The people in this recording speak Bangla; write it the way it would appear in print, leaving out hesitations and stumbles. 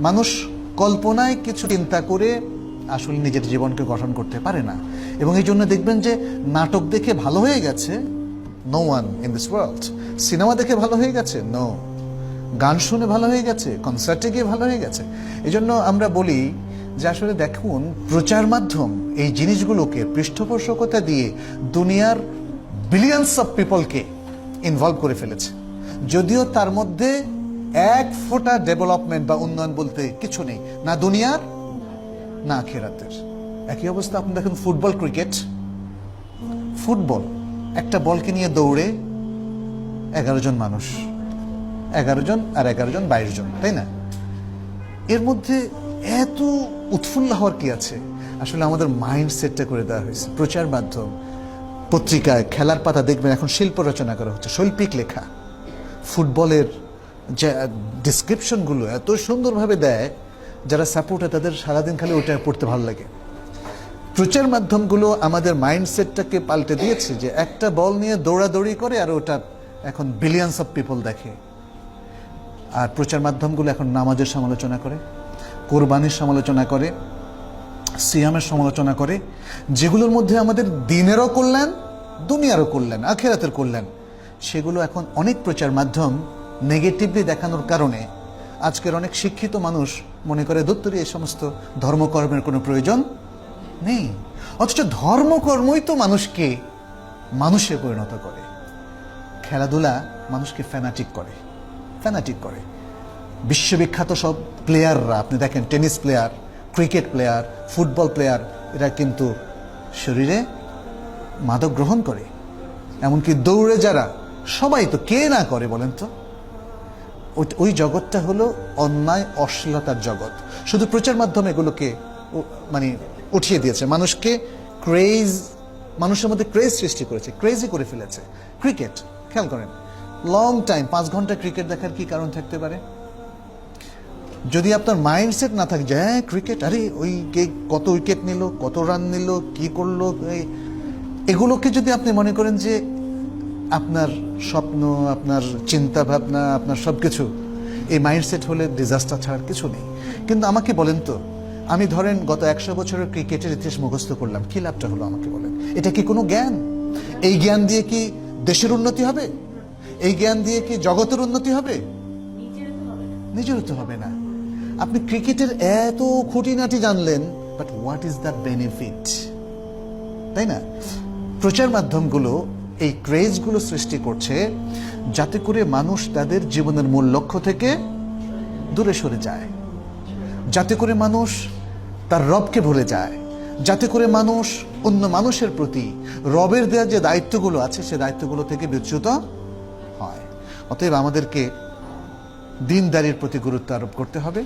মানুষ কল্পনায় কিছু চিন্তা করে আসলে নিজের জীবনকে গঠন করতে পারে না। এবং এই জন্য দেখবেন যে নাটক দেখে ভালো হয়ে গেছে, no one in this world. Cinema দেখে ভালো হয়ে গেছে, নো। গান শুনে ভালো হয়ে গেছে, কনসার্টে গিয়ে ভালো হয়ে গেছে। এই জন্য আমরা বলি যে আসলে দেখুন, প্রচার মাধ্যম এই জিনিসগুলোকে পৃষ্ঠপোষকতা দিয়ে দুনিয়ার বিলিয়ন্স অফ পিপলকে ইনভলভ করে ফেলেছে, যদিও তার মধ্যে এক ফোঁটা ডেভেলপমেন্ট বা উন্নয়ন বলতে কিছু নেই, না দুনিয়ার না আখিরাতের। একই অবস্থা আপনি দেখুন ফুটবল, ক্রিকেট। ফুটবল, একটা বলকে নিয়ে দৌড়ে 11 জন মানুষ, 11 জন আর 11 জন 22 জন, তাই না? এর মধ্যে এত উৎফুল্ল হওয়ার কি আছে? আসলে আমাদের মাইন্ড সেটটা করে দেওয়া হয়েছে। প্রচার মাধ্যম, পত্রিকায়, খেলার পাতা দেখবেন এখন শিল্প রচনা করা হচ্ছে, শৈল্পিক লেখা। ফুটবলের যে ডিসক্রিপশনগুলো এত সুন্দরভাবে দেয়, যারা সাপোর্টার তাদের সারাদিন খালি ওইটা পড়তে ভালো লাগে। প্রচার মাধ্যমগুলো আমাদের মাইন্ডসেটটাকে পাল্টে দিয়েছে, যে একটা বল নিয়ে দৌড়াদৌড়ি করে আর ওটা এখন বিলিয়ন্স অফ পিপল দেখে। আর প্রচার মাধ্যমগুলো এখন নামাজের সমালোচনা করে, কোরবানির সমালোচনা করে, সিয়ামের সমালোচনা করে, যেগুলোর মধ্যে আমাদের দিনেরও কল্যাণ, দুনিয়ারও কল্যাণ, আখিরাতের কল্যাণ, সেগুলো এখন অনেক প্রচার মাধ্যম নেগেটিভলি দেখানোর কারণে আজকের অনেক শিক্ষিত মানুষ মনে করে দত্তরি এই সমস্ত ধর্মকর্মের কোনো প্রয়োজন নেই। অথচ ধর্মকর্মই তো মানুষকে মানুষে পরিণত করে। খেলাধুলা মানুষকে ফ্যানাটিক করে। বিশ্ববিখ্যাত সব প্লেয়াররা আপনি দেখেন, tennis player, cricket player, football player, এরা কিন্তু শরীরে মাদক গ্রহণ করে। এমনকি দৌড়ে যারা, সবাই তো, কে না করে বলেন তো? ওই জগৎটা হলো অন্যায় অশ্লীলতার জগৎ। শুধু প্রচার মাধ্যমে এগুলোকে মানে উঠিয়ে দিয়েছে, মানুষকে মানুষের মধ্যে ক্রেজ সৃষ্টি করেছে, ক্রেজি করে ফেলেছে। ক্রিকেট খেয়াল করেন, লং টাইম 5 ঘন্টা ক্রিকেট দেখার কি কারণ থাকতে পারে? যদি আপনার মাইন্ডসেট না থাকে যে হ্যাঁ ক্রিকেট, আরে ওই কত উইকেট নিল, কত রান নিল, কি করলো, এগুলোকে যদি আপনি মনে করেন যে আপনার স্বপ্ন, আপনার চিন্তা ভাবনা, আপনার সবকিছু, এই মাইন্ডসেট হলে ডিজাস্টার ছাড়ার কিছু নেই। কিন্তু আমাকে বলেন তো, আমি ধরেন গত 100 বছরের ক্রিকেটের ইতিহাস মুখস্থ করলাম, কি লাভটা হলো আমাকে বলেন? এটা কি কোনো জ্ঞান? এই জ্ঞান দিয়ে কি দেশের উন্নতি হবে? এই জ্ঞান দিয়ে কি জগতের উন্নতি হবে? নিজেরও তো হবে না। আপনি ক্রিকেটের এত খুঁটিনাটি জানলেন, but what is the benefit? তাই না? প্রচার মাধ্যমগুলো এই ক্রেজগুলো সৃষ্টি করছে যাতে করে মানুষ তাদের জীবনের মূল লক্ষ্য থেকে দূরে সরে যায়, যাতে করে মানুষ তার রবকে ভুলে যায়, যাতে করে মানুষ অন্য মানুষের প্রতি রবের দেওয়া যে দায়িত্বগুলো আছে সে দায়িত্বগুলো থেকে বিচ্যুত হয়। অতএব আমাদেরকে দিনদারির প্রতি গুরুত্ব আরোপ করতে হবে।